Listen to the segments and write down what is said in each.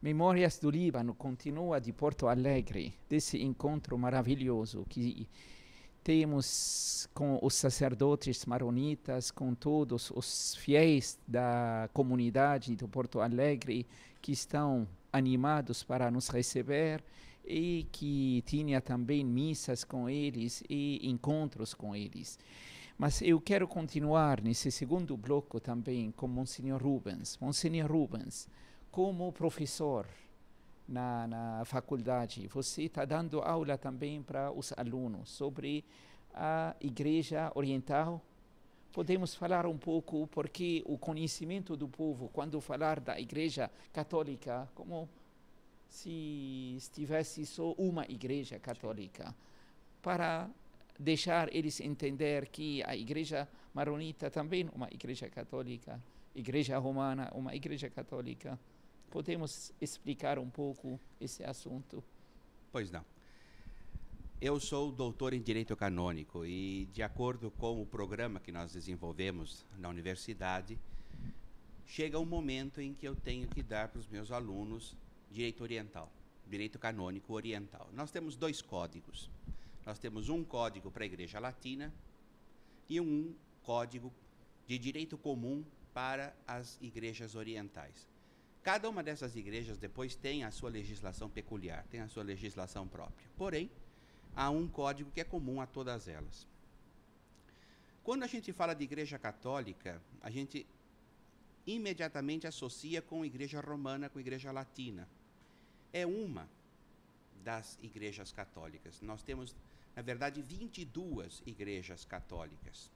Memórias do Líbano continua de Porto Alegre, desse encontro maravilhoso que temos com os sacerdotes maronitas, com todos os fiéis da comunidade de Porto Alegre que estão animados para nos receber e que tinha também missas com eles e encontros com eles. Mas eu quero continuar nesse segundo bloco também com Monsenhor Rubens. Monsenhor Rubens, como professor na faculdade, você está dando aula também para os alunos sobre a Igreja Oriental. Podemos falar um pouco, porque o conhecimento do povo, quando falar da Igreja Católica, como se estivesse só uma Igreja Católica, para deixar eles entender que a Igreja Maronita também é uma Igreja Católica, Igreja Romana, uma Igreja Católica. Podemos explicar um pouco esse assunto? Pois não. Eu sou doutor em Direito Canônico e, de acordo com o programa que nós desenvolvemos na universidade, chega um momento em que eu tenho que dar para os meus alunos Direito Oriental, Direito Canônico Oriental. Nós temos 2 códigos. Nós temos um código para a Igreja Latina e um código de direito comum para as igrejas orientais. Cada uma dessas igrejas depois tem a sua legislação peculiar, tem a sua legislação própria. Porém, há um código que é comum a todas elas. Quando a gente fala de Igreja Católica, a gente imediatamente associa com a Igreja Romana, com a Igreja Latina. É uma das igrejas católicas. Nós temos, na verdade, 22 igrejas católicas.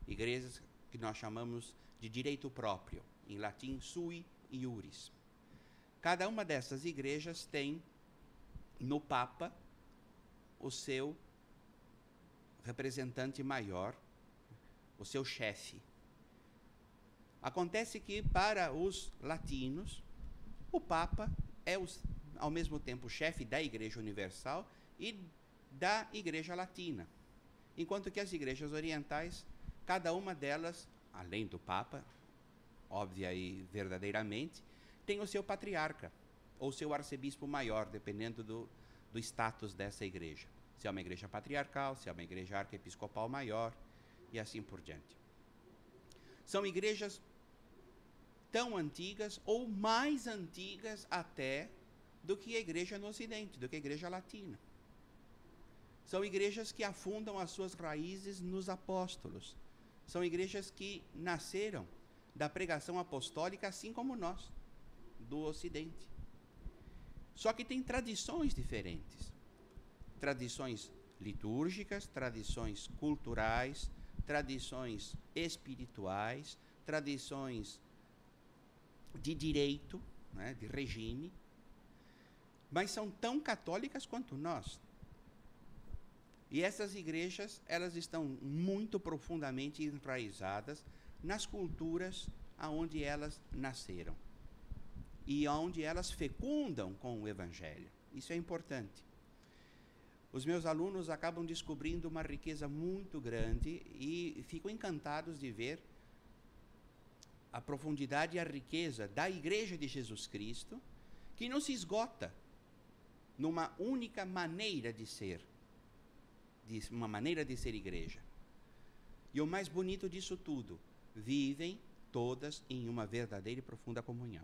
Igrejas que nós chamamos de direito próprio, em latim sui iuris. Cada uma dessas igrejas tem no Papa o seu representante maior, o seu chefe. Acontece que para os latinos, o Papa é ao mesmo tempo chefe da Igreja Universal e da Igreja Latina. Enquanto que as igrejas orientais, cada uma delas, além do Papa, óbvia e verdadeiramente, tem o seu patriarca, ou seu arcebispo maior, dependendo do status dessa igreja. Se é uma igreja patriarcal, se é uma igreja arquiepiscopal maior, e assim por diante. São igrejas tão antigas, ou mais antigas até, do que a igreja no Ocidente, do que a igreja latina. São igrejas que afundam as suas raízes nos apóstolos. São igrejas que nasceram da pregação apostólica, assim como nós, do Ocidente. Só que tem tradições diferentes. Tradições litúrgicas, tradições culturais, tradições espirituais, tradições de direito, né, de regime, mas são tão católicas quanto nós. E essas igrejas, elas estão muito profundamente enraizadas nas culturas aonde elas nasceram e onde elas fecundam com o Evangelho. Isso é importante. Os meus alunos acabam descobrindo uma riqueza muito grande e ficam encantados de ver a profundidade e a riqueza da Igreja de Jesus Cristo, que não se esgota numa única maneira de ser, uma maneira de ser igreja. E o mais bonito disso tudo, vivem todas em uma verdadeira e profunda comunhão.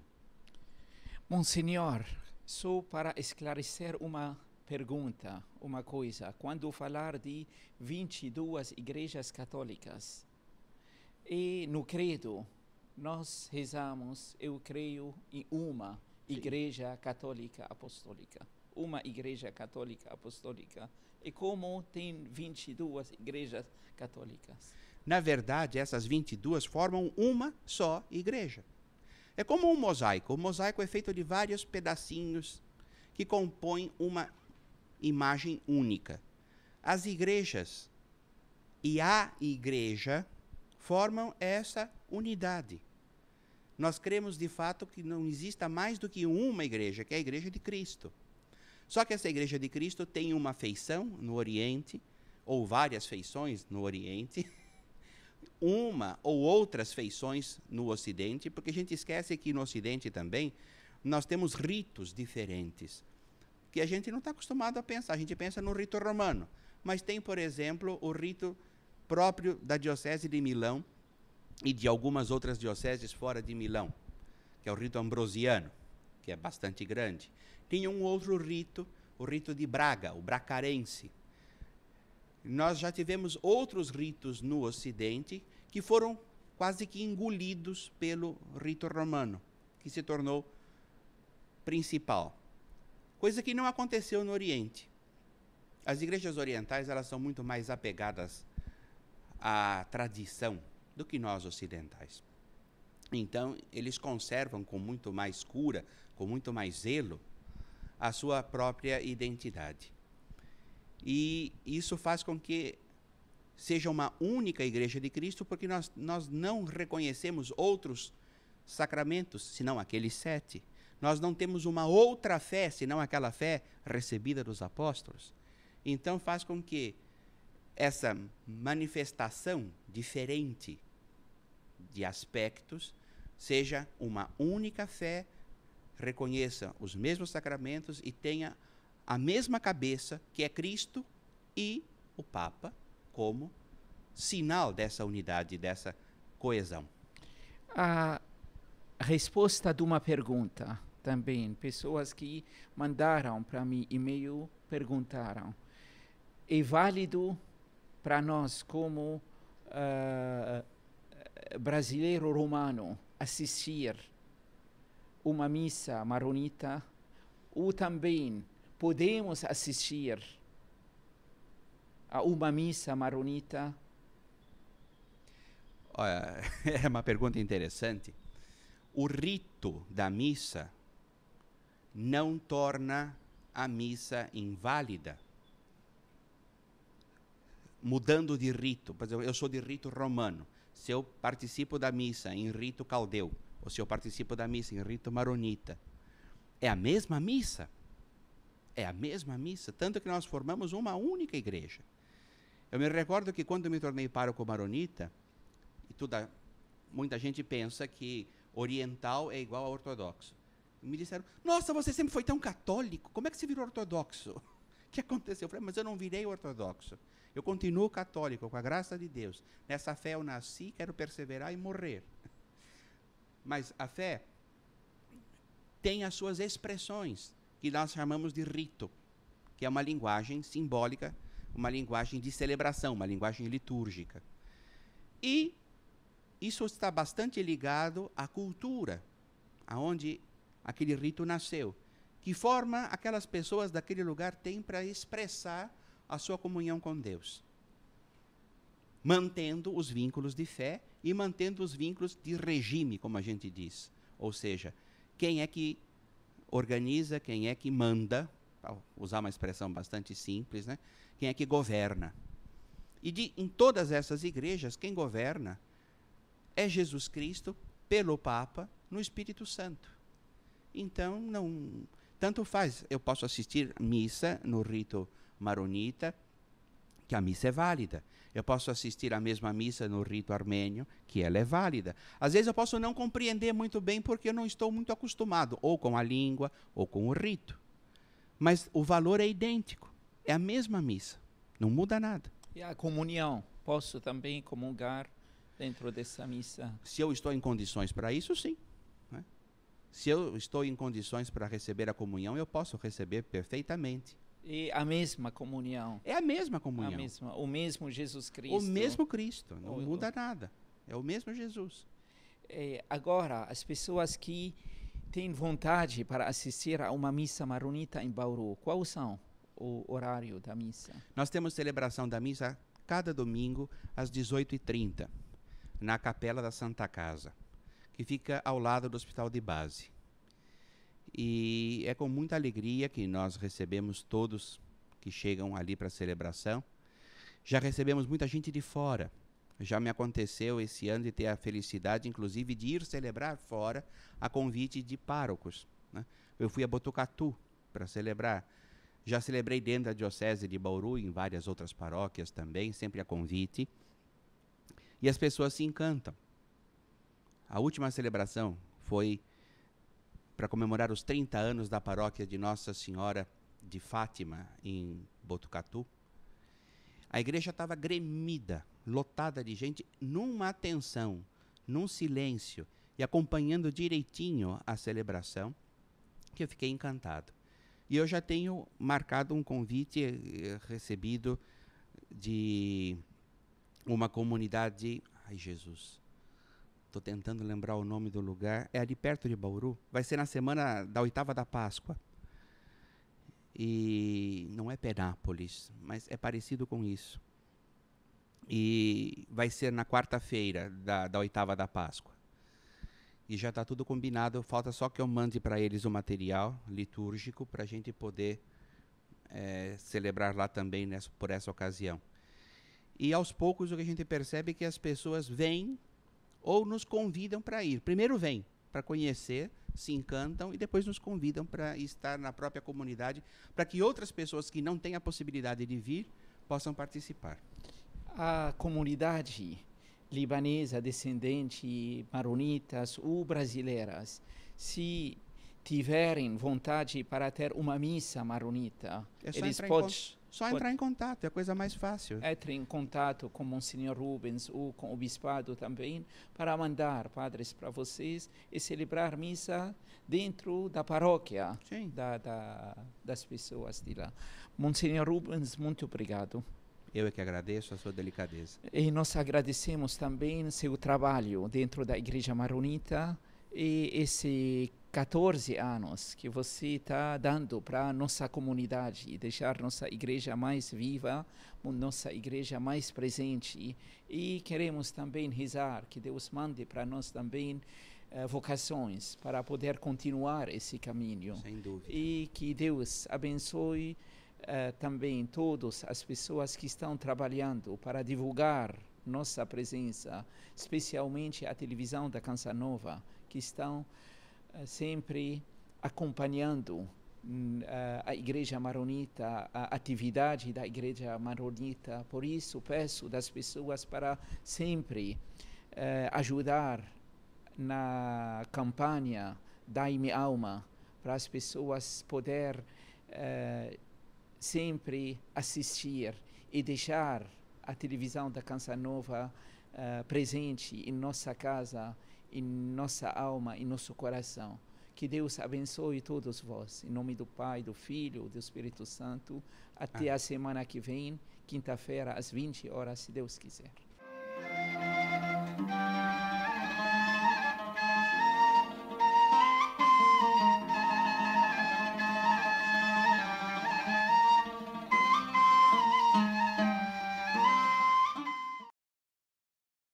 Monsenhor, só para esclarecer uma pergunta, uma coisa. Quando falar de 22 igrejas católicas, e no credo, nós rezamos, eu creio, em uma igreja católica apostólica. Uma igreja católica apostólica. E como tem 22 igrejas católicas? Na verdade, essas 22 formam uma só igreja. É como um mosaico. O mosaico é feito de vários pedacinhos que compõem uma imagem única. As igrejas e a igreja formam essa unidade. Nós cremos de fato que não exista mais do que uma igreja, que é a Igreja de Cristo. Só que essa Igreja de Cristo tem uma feição no Oriente, ou várias feições no Oriente, uma ou outras feições no Ocidente, porque a gente esquece que no Ocidente também nós temos ritos diferentes, que a gente não está acostumado a pensar. A gente pensa no rito romano, mas tem, por exemplo, o rito próprio da Diocese de Milão e de algumas outras dioceses fora de Milão, que é o rito ambrosiano, que é bastante grande. Tinha um outro rito, o rito de Braga, o bracarense. Nós já tivemos outros ritos no Ocidente que foram quase que engolidos pelo rito romano, que se tornou principal. Coisa que não aconteceu no Oriente. As igrejas orientais, elas são muito mais apegadas à tradição do que nós ocidentais. Então, eles conservam com muito mais cura, com muito mais zelo, a sua própria identidade. E isso faz com que seja uma única igreja de Cristo, porque nós não reconhecemos outros sacramentos, senão aqueles 7. Nós não temos uma outra fé, senão aquela fé recebida dos apóstolos. Então faz com que essa manifestação diferente de aspectos seja uma única fé, reconheça os mesmos sacramentos e tenha a mesma cabeça, que é Cristo e o Papa, como sinal dessa unidade, dessa coesão. A resposta de uma pergunta também, pessoas que mandaram para mim e-mail perguntaram: é válido para nós como brasileiro romano assistir uma missa maronita, ou também podemos assistir a uma missa maronita? Olha, é uma pergunta interessante. O rito da missa não torna a missa inválida. Mudando de rito, por exemplo, eu sou de rito romano. Se eu participo da missa em rito caldeu, ou se eu participo da missa em rito maronita, é a mesma missa. É a mesma missa, tanto que nós formamos uma única igreja. Eu me recordo que quando me tornei pároco maronita, muita gente pensa que oriental é igual a ortodoxo. Me disseram: nossa, você sempre foi tão católico, como é que você virou ortodoxo? O que aconteceu? Eu falei: mas eu não virei ortodoxo. Eu continuo católico, com a graça de Deus. Nessa fé eu nasci, quero perseverar e morrer. Mas a fé tem as suas expressões, que nós chamamos de rito, que é uma linguagem simbólica, uma linguagem de celebração, uma linguagem litúrgica. E isso está bastante ligado à cultura, aonde aquele rito nasceu. Que forma aquelas pessoas daquele lugar têm para expressar a sua comunhão com Deus, mantendo os vínculos de fé e mantendo os vínculos de regime, como a gente diz. Ou seja, quem é que organiza, quem é que manda, para usar uma expressão bastante simples, né? Quem é que governa. E em todas essas igrejas, quem governa é Jesus Cristo, pelo Papa, no Espírito Santo. Então, tanto faz. Eu posso assistir missa no rito maronita, que a missa é válida. Eu posso assistir a mesma missa no rito armênio, que ela é válida. Às vezes eu posso não compreender muito bem porque eu não estou muito acostumado, ou com a língua, ou com o rito. Mas o valor é idêntico. É a mesma missa. Não muda nada. E a comunhão? Posso também comungar dentro dessa missa? Se eu estou em condições para isso, sim. Né? Se eu estou em condições para receber a comunhão, eu posso receber perfeitamente. É a mesma comunhão? É a mesma comunhão. O mesmo Jesus Cristo? O mesmo Cristo, não muda nada. É o mesmo Jesus. Agora, as pessoas que têm vontade para assistir a uma missa maronita em Bauru, quais são o horário da missa? Nós temos celebração da missa cada domingo às 18h30, na Capela da Santa Casa, que fica ao lado do Hospital de Base. E é com muita alegria que nós recebemos todos que chegam ali para a celebração. Já recebemos muita gente de fora. Já me aconteceu esse ano de ter a felicidade, inclusive, de ir celebrar fora a convite de párocos. Né? Eu fui a Botucatu para celebrar. Já celebrei dentro da Diocese de Bauru, em várias outras paróquias também, sempre a convite. E as pessoas se encantam. A última celebração foi para comemorar os 30 anos da paróquia de Nossa Senhora de Fátima, em Botucatu, a igreja estava gremida, lotada de gente, numa atenção, num silêncio, e acompanhando direitinho a celebração, que eu fiquei encantado. E eu já tenho marcado um convite recebido de uma comunidade... Ai, Jesus, estou tentando lembrar o nome do lugar. É ali perto de Bauru. Vai ser na semana da 8ª da Páscoa. E não é Penápolis, mas é parecido com isso. E vai ser na quarta-feira da 8ª da Páscoa. E já está tudo combinado, falta só que eu mande para eles o material litúrgico para a gente poder celebrar lá também por essa ocasião. E aos poucos o que a gente percebe é que as pessoas vêm ou nos convidam para ir. Primeiro vêm para conhecer, se encantam e depois nos convidam para estar na própria comunidade, para que outras pessoas que não têm a possibilidade de vir possam participar. A comunidade libanesa, descendente, maronitas ou brasileiras, se tiverem vontade para ter uma missa maronita, eles podem... Só entrar em contato, é a coisa mais fácil. Entre em contato com o Monsenhor Rubens ou com o Bispado também, para mandar padres para vocês e celebrar missa dentro da paróquia das pessoas de lá. Monsenhor Rubens, muito obrigado. Eu é que agradeço a sua delicadeza. E nós agradecemos também seu trabalho dentro da Igreja Maronita e esse 14 anos que você está dando para a nossa comunidade, deixar nossa igreja mais viva, nossa igreja mais presente. E queremos também rezar que Deus mande para nós também vocações para poder continuar esse caminho. Sem dúvida. E que Deus abençoe também todas as pessoas que estão trabalhando para divulgar nossa presença, especialmente a televisão da Canção Nova, que estão sempre acompanhando a Igreja Maronita, a atividade da Igreja Maronita. Por isso, peço das pessoas para sempre ajudar na campanha Dai-me Alma, para as pessoas poderem sempre assistir e deixar a televisão da Canção Nova presente em nossa casa, em nossa alma, em nosso coração. Que Deus abençoe todos vós. Em nome do Pai, do Filho, do Espírito Santo. Até a semana que vem, quinta-feira, às 20 horas, se Deus quiser.